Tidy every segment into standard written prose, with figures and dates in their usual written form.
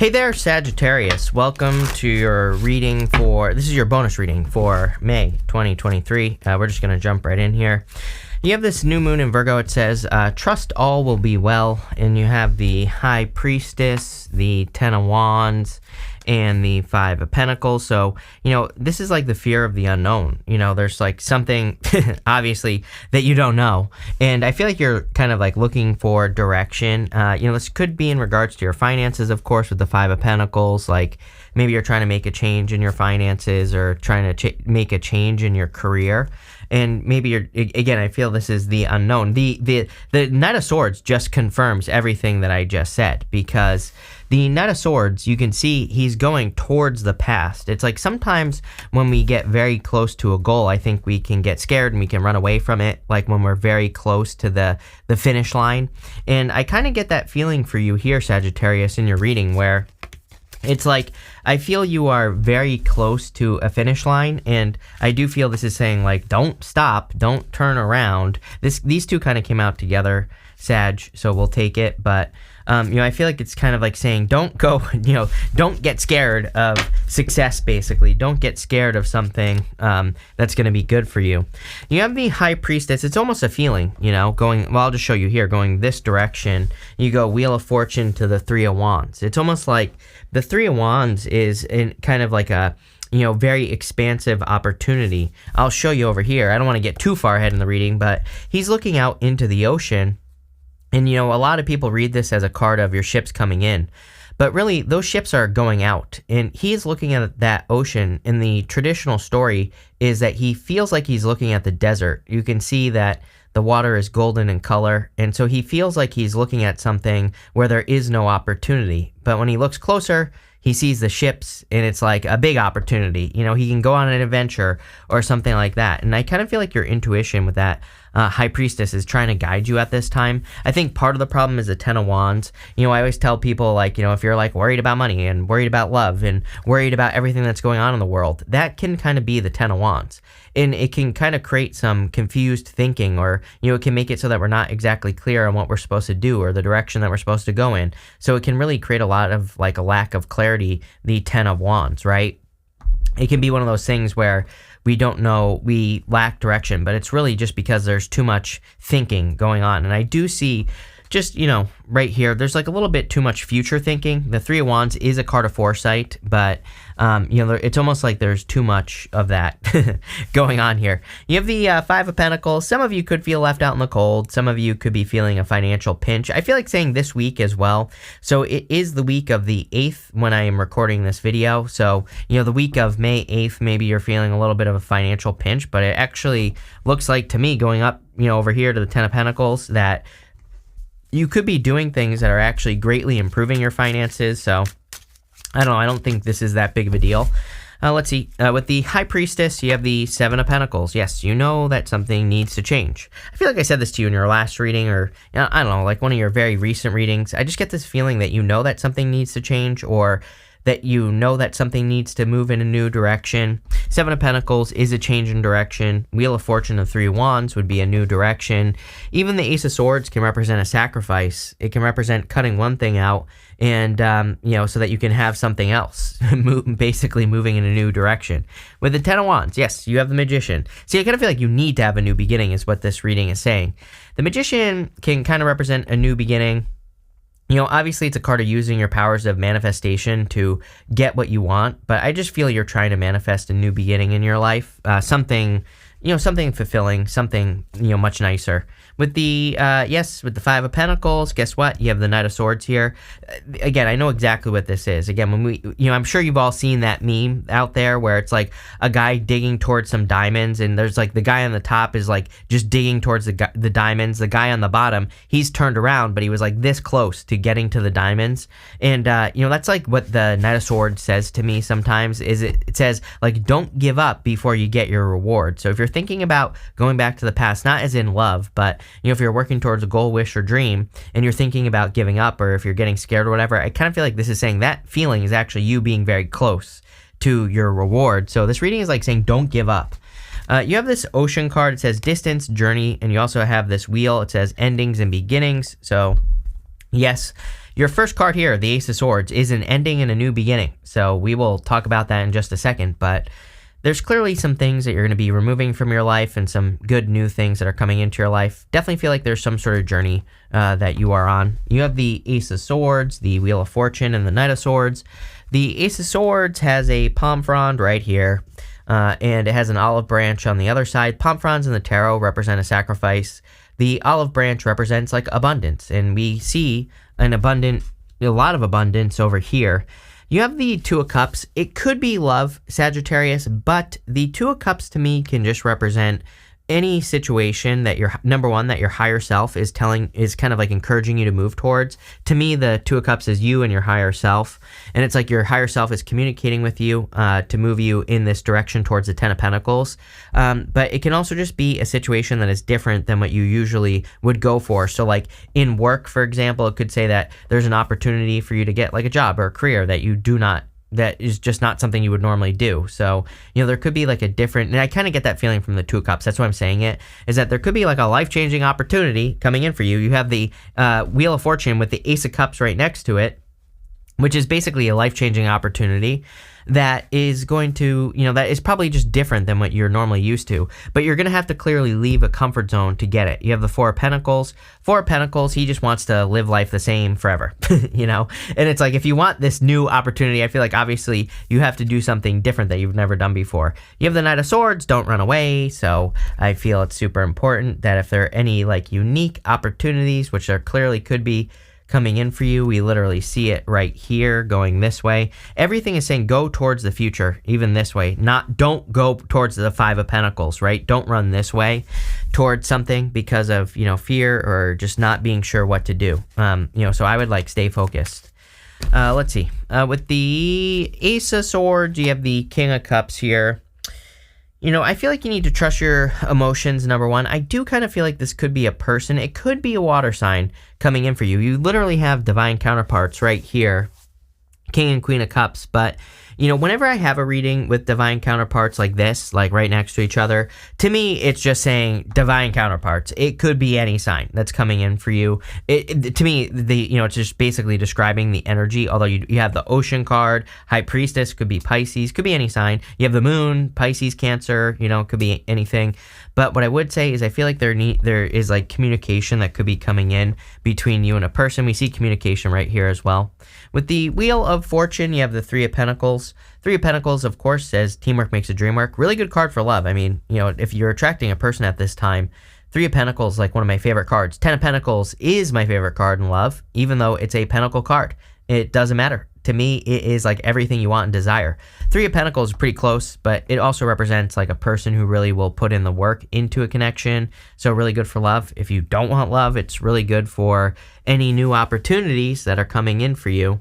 Hey there, Sagittarius. Welcome to your reading this is your bonus reading for May 2023. We're just going to jump right in here. You have this new moon in Virgo. It says, trust all will be well. And you have the High Priestess, the Ten of Wands, and the Five of Pentacles. So, this is like the fear of the unknown. There's like something, obviously, that you don't know. And I feel like you're kind of like looking for direction. This could be in regards to your finances, of course, with the Five of Pentacles. Like maybe you're trying to make a change in your finances or trying to make a change in your career. And maybe again, I feel this is the unknown. The Knight of Swords just confirms everything that I just said, because the Knight of Swords, you can see he's going towards the past. It's like sometimes when we get very close to a goal, I think we can get scared and we can run away from it, like when we're very close to the finish line. And I kind of get that feeling for you here, Sagittarius, in your reading, where it's like, I feel you are very close to a finish line, and I do feel this is saying, like, don't stop, don't turn around. These two kind of came out together, Sag, so we'll take it, but I feel like it's kind of like saying, don't go, don't get scared of success, basically. Don't get scared of something that's going to be good for you. You have the High Priestess. It's almost a feeling, going, well, I'll just show you here, going this direction. You go Wheel of Fortune to the Three of Wands. It's almost like the Three of Wands is in kind of like a, very expansive opportunity. I'll show you over here. I don't want to get too far ahead in the reading, but he's looking out into the ocean. And, a lot of people read this as a card of your ships coming in. But really, those ships are going out. And he's looking at that ocean. And the traditional story is that he feels like he's looking at the desert. You can see that the water is golden in color. And so he feels like he's looking at something where there is no opportunity. But when he looks closer, he sees the ships, and it's like a big opportunity. He can go on an adventure or something like that. And I kind of feel like your intuition with that High Priestess is trying to guide you at this time. I think part of the problem is the Ten of Wands. I always tell people, like, if you're like worried about money and worried about love and worried about everything that's going on in the world, that can kind of be the Ten of Wands. And it can kind of create some confused thinking, or, it can make it so that we're not exactly clear on what we're supposed to do or the direction that we're supposed to go in. So it can really create a lot of like a lack of clarity, the Ten of Wands, right? It can be one of those things where we don't know, we lack direction, but it's really just because there's too much thinking going on. And I do see just, right here, there's like a little bit too much future thinking. The Three of Wands is a card of foresight, but, it's almost like there's too much of that going on here. You have the Five of Pentacles. Some of you could feel left out in the cold. Some of you could be feeling a financial pinch. I feel like saying this week as well. So it is the week of the 8th when I am recording this video. So, the week of May 8th, maybe you're feeling a little bit of a financial pinch, but it actually looks like to me going up, over here to the Ten of Pentacles, that you could be doing things that are actually greatly improving your finances. So I don't know. I don't think this is that big of a deal. Let's see. With the High Priestess, you have the Seven of Pentacles. Yes, you know that something needs to change. I feel like I said this to you in your last reading, or I don't know, like one of your very recent readings. I just get this feeling that that something needs to change, or that that something needs to move in a new direction. Seven of Pentacles is a change in direction. Wheel of Fortune of Three of Wands would be a new direction. Even the Ace of Swords can represent a sacrifice. It can represent cutting one thing out and, so that you can have something else, basically moving in a new direction. With the Ten of Wands, yes, you have the Magician. See, I kind of feel like you need to have a new beginning is what this reading is saying. The Magician can kind of represent a new beginning. Obviously it's a card of using your powers of manifestation to get what you want, but I just feel you're trying to manifest a new beginning in your life, something fulfilling, something, much nicer. With the, with the Five of Pentacles, guess what? You have the Knight of Swords here. Again, I know exactly what this is. Again, when I'm sure you've all seen that meme out there where it's like a guy digging towards some diamonds, and there's like the guy on the top is like just digging towards the diamonds. The guy on the bottom, he's turned around, but he was like this close to getting to the diamonds. And, that's like what the Knight of Swords says to me sometimes, is it says, like, don't give up before you get your reward. So if you're thinking about going back to the past, not as in love, but if you're working towards a goal, wish, or dream, and you're thinking about giving up, or if you're getting scared or whatever, I kind of feel like this is saying that feeling is actually you being very close to your reward. So this reading is like saying don't give up. You have this Ocean card. It says distance, journey, and you also have this wheel. It says endings and beginnings. So yes, Your first card here, the Ace of Swords, is an ending and a new beginning. So we will talk about that in just a second, but there's clearly some things that you're going to be removing from your life and some good new things that are coming into your life. Definitely feel like there's some sort of journey that you are on. You have the Ace of Swords, the Wheel of Fortune, and the Knight of Swords. The Ace of Swords has a palm frond right here, and it has an olive branch on the other side. Palm fronds in the tarot represent a sacrifice. The olive branch represents like abundance, and we see a lot of abundance over here. You have the Two of Cups. It could be love, Sagittarius, but the Two of Cups to me can just represent any situation that that your higher self is kind of like encouraging you to move towards. To me, the Two of Cups is you and your higher self, and it's like your higher self is communicating with you to move you in this direction towards the Ten of Pentacles. But it can also just be a situation that is different than what you usually would go for. So like in work, for example, it could say that there's an opportunity for you to get like a job or a career that is just not something you would normally do. So, there could be like a different, and I kind of get that feeling from the Two of Cups. That's why I'm saying it, is that there could be like a life-changing opportunity coming in for you. You have the Wheel of Fortune with the Ace of Cups right next to it, which is basically a life-changing opportunity that is going to, that is probably just different than what you're normally used to. But you're going to have to clearly leave a comfort zone to get it. You have the Four of Pentacles. Four of Pentacles, he just wants to live life the same forever, And it's like, if you want this new opportunity, I feel like obviously you have to do something different that you've never done before. You have the Knight of Swords, don't run away. So I feel it's super important that if there are any like unique opportunities, which there clearly could be, coming in for you, we literally see it right here going this way. Everything is saying go towards the future, even this way. Don't go towards the Five of Pentacles, right? Don't run this way towards something because of, fear or just not being sure what to do. So I would like stay focused. Let's see. With the Ace of Swords, you have the King of Cups here. I feel like you need to trust your emotions, number one. I do kind of feel like this could be a person. It could be a water sign coming in for you. You literally have divine counterparts right here, King and Queen of Cups. But, whenever I have a reading with divine counterparts like this, like right next to each other, to me, it's just saying divine counterparts. It could be any sign that's coming in for you. To me, it's just basically describing the energy, although you have the Ocean card, High Priestess, could be Pisces, could be any sign. You have the Moon, Pisces, Cancer, could be anything. But what I would say is I feel like there is like communication that could be coming in between you and a person. We see communication right here as well. With the Wheel of Fortune, you have the Three of Pentacles. Three of Pentacles, of course, says teamwork makes a dream work. Really good card for love. I mean, if you're attracting a person at this time, Three of Pentacles is like one of my favorite cards. Ten of Pentacles is my favorite card in love, even though it's a Pentacle card. It doesn't matter. To me, it is like everything you want and desire. Three of Pentacles is pretty close, but it also represents like a person who really will put in the work into a connection. So really good for love. If you don't want love, it's really good for any new opportunities that are coming in for you.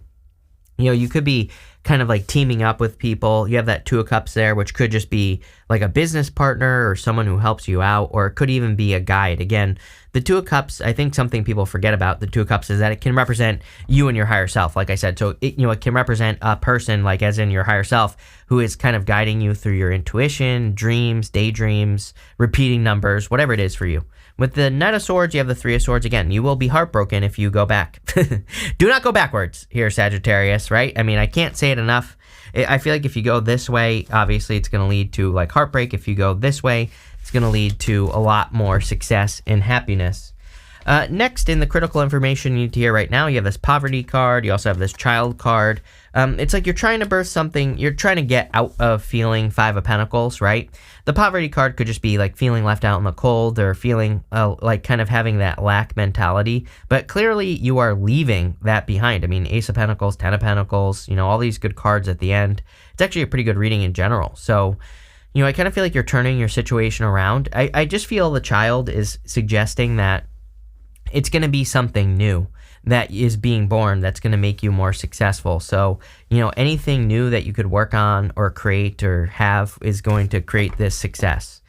You could be kind of like teaming up with people. You have that Two of Cups there, which could just be like a business partner or someone who helps you out, or it could even be a guide. Again, the Two of Cups, I think something people forget about the Two of Cups is that it can represent you and your higher self, like I said. So it can represent a person, like as in your higher self, who is kind of guiding you through your intuition, dreams, daydreams, repeating numbers, whatever it is for you. With the Knight of Swords, you have the Three of Swords. Again, you will be heartbroken if you go back. Do not go backwards here, Sagittarius, right? I mean, I can't say it enough. I feel like if you go this way, obviously it's going to lead to like heartbreak. If you go this way, it's going to lead to a lot more success and happiness. Next, in the critical information you need to hear right now, you have this Poverty card. You also have this Child card. It's like you're trying to birth something. You're trying to get out of feeling Five of Pentacles, right? The Poverty card could just be like feeling left out in the cold or feeling like kind of having that lack mentality. But clearly you are leaving that behind. I mean, Ace of Pentacles, Ten of Pentacles, all these good cards at the end. It's actually a pretty good reading in general. So, I kind of feel like you're turning your situation around. I just feel the Child is suggesting that it's going to be something new that is being born that's going to make you more successful. So, anything new that you could work on or create or have is going to create this success.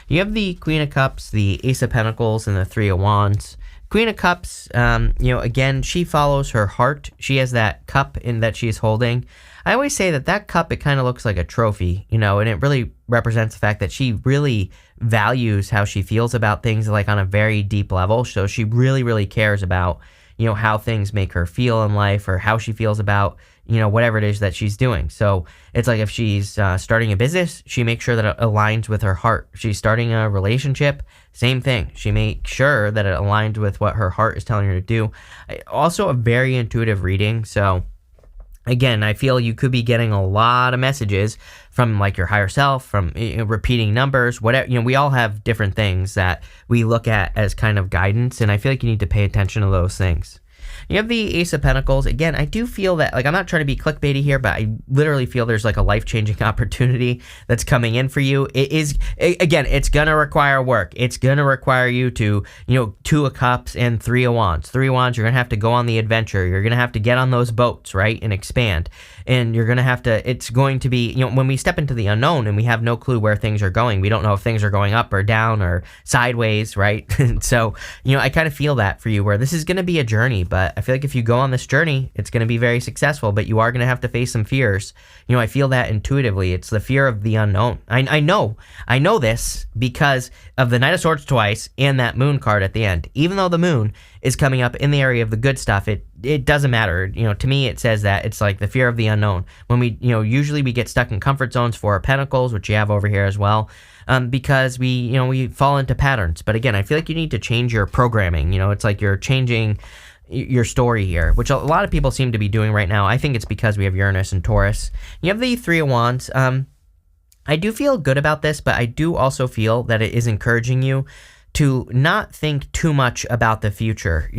You have the Queen of Cups, the Ace of Pentacles, and the Three of Wands. Queen of Cups, again, she follows her heart. She has that cup that she's holding. I always say that cup, it kind of looks like a trophy, and it really represents the fact that she really values how she feels about things like on a very deep level. So she really, really cares about, how things make her feel in life or how she feels about, whatever it is that she's doing. So it's like if she's starting a business, she makes sure that it aligns with her heart. If she's starting a relationship, same thing. She makes sure that it aligns with what her heart is telling her to do. Also a very intuitive reading. So again, I feel you could be getting a lot of messages from like your higher self, from repeating numbers, whatever. We all have different things that we look at as kind of guidance, and I feel like you need to pay attention to those things. You have the Ace of Pentacles. Again, I do feel that, like, I'm not trying to be clickbaity here, but I literally feel there's like a life-changing opportunity that's coming in for you. It is, again, it's going to require work. It's going to require you to, 2 of Cups and 3 of Wands. 3 of Wands, you're going to have to go on the adventure. You're going to have to get on those boats, right, and expand. And you're going to have to, it's going to be, when we step into the unknown and we have no clue where things are going, we don't know if things are going up or down or sideways, right? So, I kind of feel that for you, where this is going to be a journey, but I feel like if you go on this journey, it's going to be very successful, but you are going to have to face some fears. I feel that intuitively. It's the fear of the unknown. I know this because of the Knight of Swords twice and that Moon card at the end. Even though the Moon is coming up in the area of the good stuff, it doesn't matter. To me, it says that it's like the fear of the unknown. When we, usually we get stuck in comfort zones, 4 of Pentacles, which you have over here as well, because we fall into patterns. But again, I feel like you need to change your programming. It's like you're changing your story here, which a lot of people seem to be doing right now. I think it's because we have Uranus and Taurus. You have the 3 of Wands. I do feel good about this, but I do also feel that it is encouraging you to not think too much about the future.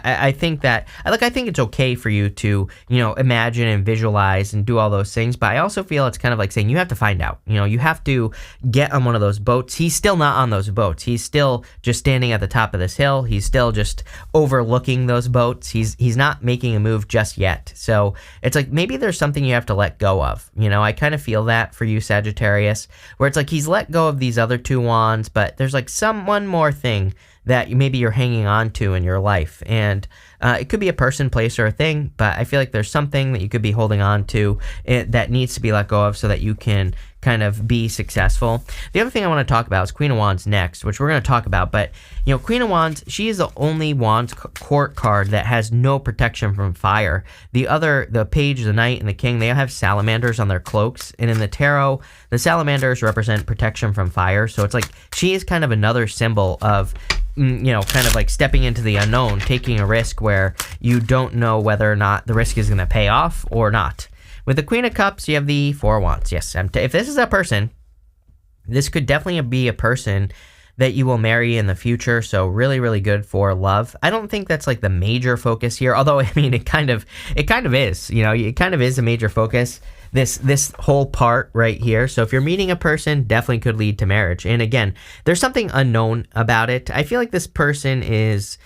I think that, I think it's okay for you to, imagine and visualize and do all those things, but I also feel it's kind of like saying you have to find out. You have to get on one of those boats. He's still not on those boats. He's still just standing at the top of this hill. He's still just overlooking those boats. He's not making a move just yet. So it's like maybe there's something you have to let go of. I kind of feel that for you, Sagittarius, where it's like he's let go of these other 2 wands, but there's like one more thing that maybe you're hanging on to in your life, and it could be a person, place, or a thing, but I feel like there's something that you could be holding on to that needs to be let go of so that you can kind of be successful. The other thing I want to talk about is Queen of Wands next, which we're going to talk about, but Queen of Wands, she is the only Wands court card that has no protection from fire. The Page, the Knight, and the King, they all have salamanders on their cloaks, and in the tarot, the salamanders represent protection from fire. So it's like she is kind of another symbol of kind of like stepping into the unknown, taking a risk where you don't know whether or not the risk is going to pay off or not. With the Queen of Cups, you have the 4 of Wands. Yes, if this is a person, this could definitely be a person that you will marry in the future. So really, really good for love. I don't think that's like the major focus here, although I mean it kind of is. It kind of is a major focus. This whole part right here. So if you're meeting a person, definitely could lead to marriage. And again, there's something unknown about it. I feel like this person is,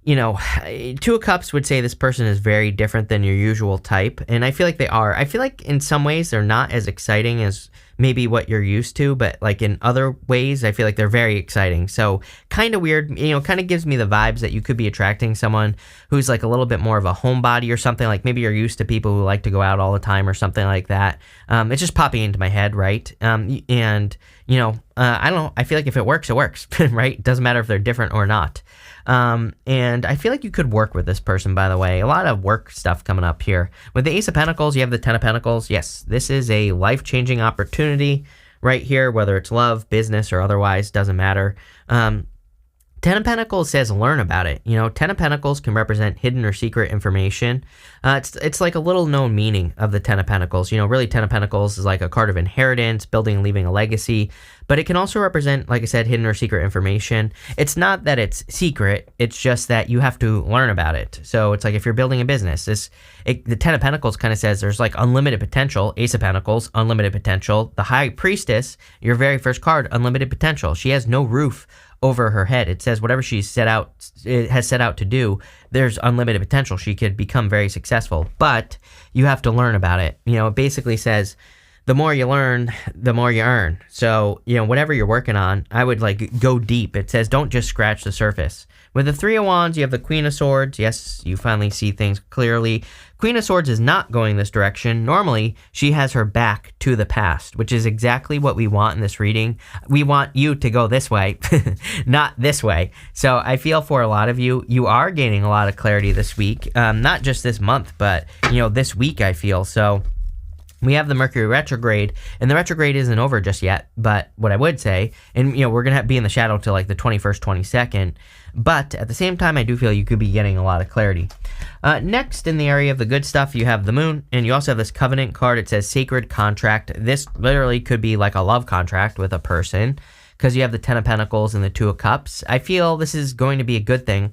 2 of Cups would say this person is very different than your usual type. And I feel like they are. I feel like in some ways they're not as exciting as maybe what you're used to, but like in other ways, I feel like they're very exciting. So kind of weird, kind of gives me the vibes that you could be attracting someone who's like a little bit more of a homebody or something. Like maybe you're used to people who like to go out all the time or something like that. It's just popping into my head, right? I don't know. I feel like if it works, it works, right? It doesn't matter if they're different or not. And I feel like you could work with this person, by the way. A lot of work stuff coming up here. With the Ace of Pentacles, you have the 10 of Pentacles. Yes, this is a life-changing opportunity right here, whether it's love, business, or otherwise, doesn't matter. 10 of Pentacles says learn about it. 10 of Pentacles can represent hidden or secret information. It's like a little known meaning of the 10 of Pentacles. Really 10 of Pentacles is like a card of inheritance, building and leaving a legacy. But it can also represent, like I said, hidden or secret information. It's not that it's secret. It's just that you have to learn about it. So it's like if you're building a business, the 10 of Pentacles kind of says there's like unlimited potential. Ace of Pentacles, unlimited potential. The High Priestess, your very first card, unlimited potential. She has no roof over her head. It says whatever has set out to do, there's unlimited potential. She could become very successful, but you have to learn about it. It basically says the more you learn, the more you earn. So, whatever you're working on, I would go deep. It says don't just scratch the surface. With the Three of Wands, you have the Queen of Swords. Yes, you finally see things clearly. Queen of Swords is not going this direction. Normally, she has her back to the past, which is exactly what we want in this reading. We want you to go this way, not this way. So I feel for a lot of you, you are gaining a lot of clarity this week. Not just this month, but, this week I feel. So we have the Mercury retrograde, and the retrograde isn't over just yet. But what I would say, and we're going to be in the shadow till the 21st, 22nd. But at the same time, I do feel you could be getting a lot of clarity. Next, in the area of the good stuff, you have the moon, and you also have this covenant card. It says sacred contract. This literally could be like a love contract with a person, because you have the Ten of Pentacles and the Two of Cups. I feel this is going to be a good thing.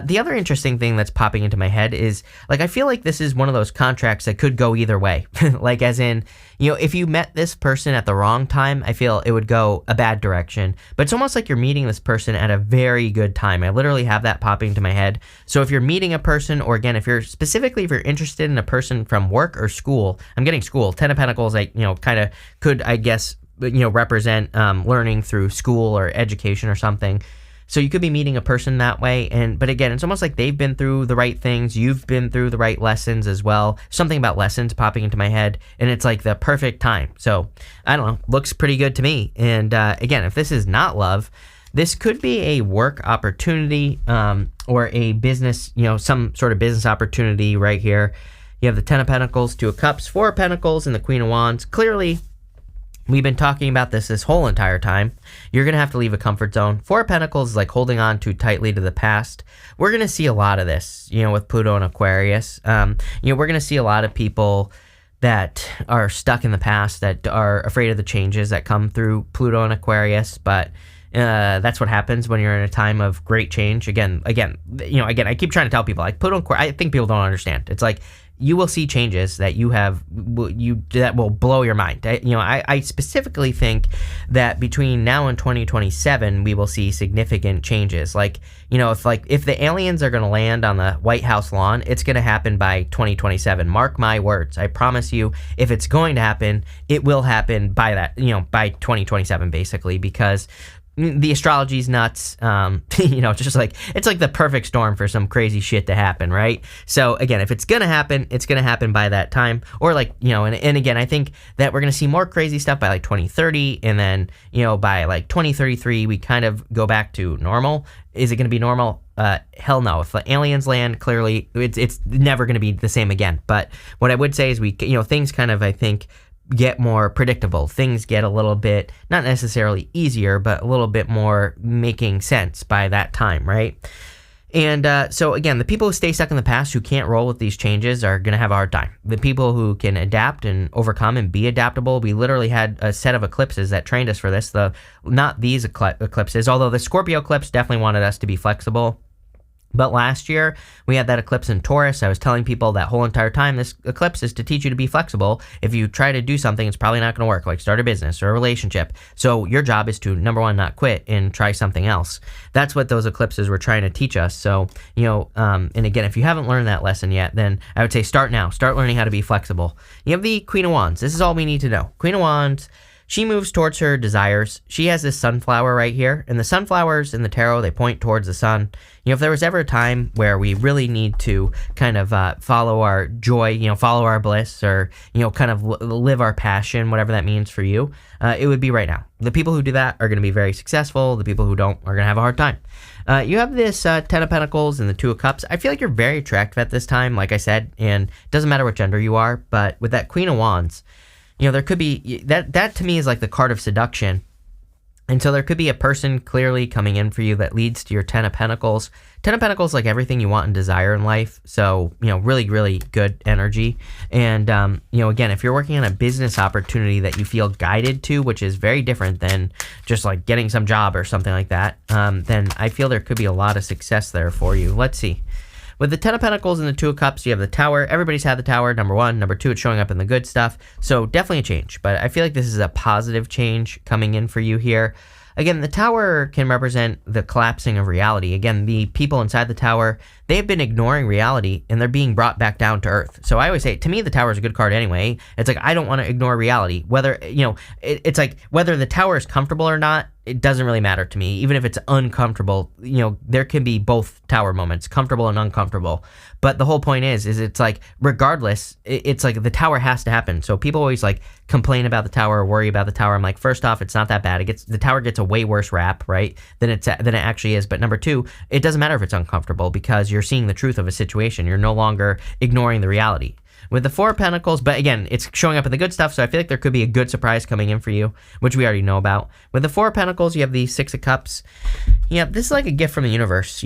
The other interesting thing that's popping into my head is, I feel like this is one of those contracts that could go either way. As in, if you met this person at the wrong time, I feel it would go a bad direction. But it's almost like you're meeting this person at a very good time. I literally have that popping into my head. So if you're meeting a person, or again, if you're interested in a person from work or school, I'm getting school. Ten of Pentacles, kind of could, I guess, represent learning through school or education or something. So you could be meeting a person that way. But again, it's almost like they've been through the right things. You've been through the right lessons as well. Something about lessons popping into my head, and it's the perfect time. So I don't know, looks pretty good to me. And again, if this is not love, this could be a work opportunity or a business, some sort of business opportunity right here. You have the Ten of Pentacles, Two of Cups, Four of Pentacles, and the Queen of Wands. Clearly, we've been talking about this whole entire time. You're going to have to leave a comfort zone. Four of Pentacles is holding on too tightly to the past. We're going to see a lot of this, with Pluto and Aquarius. We're going to see a lot of people that are stuck in the past, that are afraid of the changes that come through Pluto and Aquarius. But that's what happens when you're in a time of great change. Again, I keep trying to tell people, Pluto and Aquarius, I think people don't understand. It's you will see changes that that will blow your mind. I specifically think that between now and 2027, we will see significant changes. If the aliens are going to land on the White House lawn, it's going to happen by 2027. Mark my words. I promise you, if it's going to happen, it will happen by by 2027, basically, because the astrology's nuts. Just it's the perfect storm for some crazy shit to happen, right? So again, if it's gonna happen, it's gonna happen by that time. Or and again, I think that we're gonna see more crazy stuff by 2030, and then by 2033 we kind of go back to normal. Is it gonna be normal? Hell no. If the aliens land, clearly it's never gonna be the same again. But what I would say is things kind of, I think, get more predictable. Things get a little bit, not necessarily easier, but a little bit more making sense by that time, right? And so again, the people who stay stuck in the past, who can't roll with these changes, are going to have a hard time. The people who can adapt and overcome and be adaptable, we literally had a set of eclipses that trained us for this. Not these eclipses, although the Scorpio eclipse definitely wanted us to be flexible. But last year, we had that eclipse in Taurus. I was telling people that whole entire time, this eclipse is to teach you to be flexible. If you try to do something, it's probably not going to work, start a business or a relationship. So your job is to, number one, not quit and try something else. That's what those eclipses were trying to teach us. So, and again, if you haven't learned that lesson yet, then I would say start now. Start learning how to be flexible. You have the Queen of Wands. This is all we need to know. Queen of Wands, she moves towards her desires. She has this sunflower right here, and the sunflowers in the tarot, they point towards the sun. If there was ever a time where we really need to kind of follow our joy, follow our bliss, or, kind of live our passion, whatever that means for you, it would be right now. The people who do that are going to be very successful. The people who don't are going to have a hard time. You have this Ten of Pentacles and the Two of Cups. I feel like you're very attractive at this time, like I said, and it doesn't matter what gender you are, but with that Queen of Wands, there could be, that to me is the card of seduction. And so there could be a person clearly coming in for you that leads to your Ten of Pentacles. Ten of Pentacles, everything you want and desire in life. So, really, really good energy. And, again, if you're working on a business opportunity that you feel guided to, which is very different than just getting some job or something like that, then I feel there could be a lot of success there for you. Let's see. With the Ten of Pentacles and the Two of Cups, you have the Tower. Everybody's had the Tower, number one. Number two, it's showing up in the good stuff. So definitely a change. But I feel like this is a positive change coming in for you here. again, the tower can represent the collapsing of reality. Again, the people inside the tower, they've been ignoring reality and they're being brought back down to earth. So I always say, to me, the tower is a good card anyway. It's like, I don't want to ignore reality. Whether, it's like whether the tower is comfortable or not, it doesn't really matter to me. Even if it's uncomfortable, there can be both tower moments, comfortable and uncomfortable. But the whole point is it's like, regardless, it's like the tower has to happen. So people always like complain about the tower or worry about the tower. I'm like, first off, it's not that bad. The tower gets a way worse rap, right, than it actually is. But number two, it doesn't matter if it's uncomfortable because you're seeing the truth of a situation. You're no longer ignoring the reality. With the Four of Pentacles, but again, it's showing up in the good stuff, so I feel like there could be a good surprise coming in for you, which we already know about. With the Four of Pentacles, you have the Six of Cups. Yeah, this is like a gift from the universe,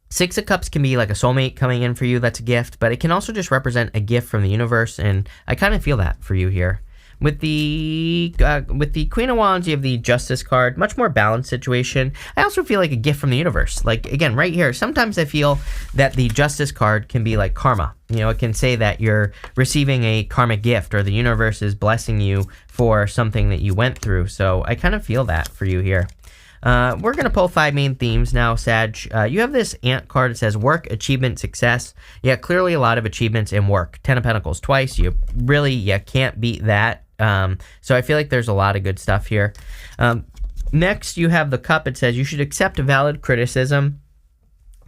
Six of Cups can be like a soulmate coming in for you. That's a gift, but it can also just represent a gift from the universe, and I kind of feel that for you here. With the Queen of Wands, you have the Justice card, much more balanced situation. I also feel like a gift from the universe. Like, again, right here, sometimes I feel that the Justice card can be like karma. It can say that you're receiving a karmic gift or the universe is blessing you for something that you went through. So I kind of feel that for you here. We're going to pull 5 main themes now, Sag. You have this Ant card. It says work, achievement, success. Yeah, clearly a lot of achievements in work. 10 of Pentacles twice. You can't beat that. So I feel like there's a lot of good stuff here. Next, you have the Cup. It says you should accept valid criticism.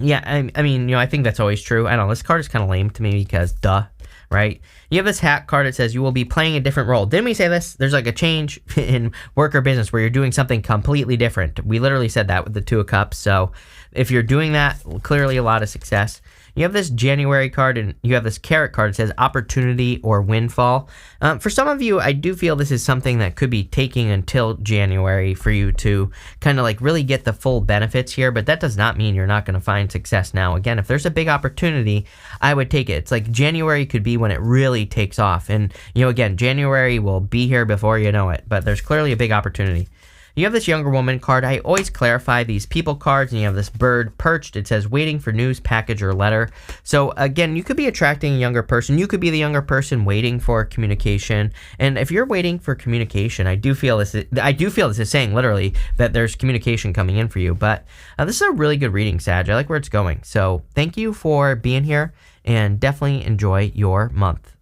Yeah, I mean, I think that's always true. I don't know. This card is kind of lame to me because duh, right? You have this Hat card. It says you will be playing a different role. Didn't we say this? There's like a change in work or business where you're doing something completely different. We literally said that with the Two of Cups. So if you're doing that, clearly a lot of success. You have this January card and you have this Carrot card. It says opportunity or windfall. For some of you, I do feel this is something that could be taking until January for you to kind of like really get the full benefits here, but that does not mean you're not going to find success now. Again, if there's a big opportunity, I would take it. It's like January could be when it really takes off. And, again, January will be here before you know it, but there's clearly a big opportunity. You have this Younger Woman card. I always clarify these people cards, and you have this bird perched. It says waiting for news, package, or letter. So again, you could be attracting a younger person. You could be the younger person waiting for communication. And if you're waiting for communication, I do feel this is saying literally that there's communication coming in for you. But this is a really good reading, Sag. I like where it's going. So thank you for being here, and definitely enjoy your month.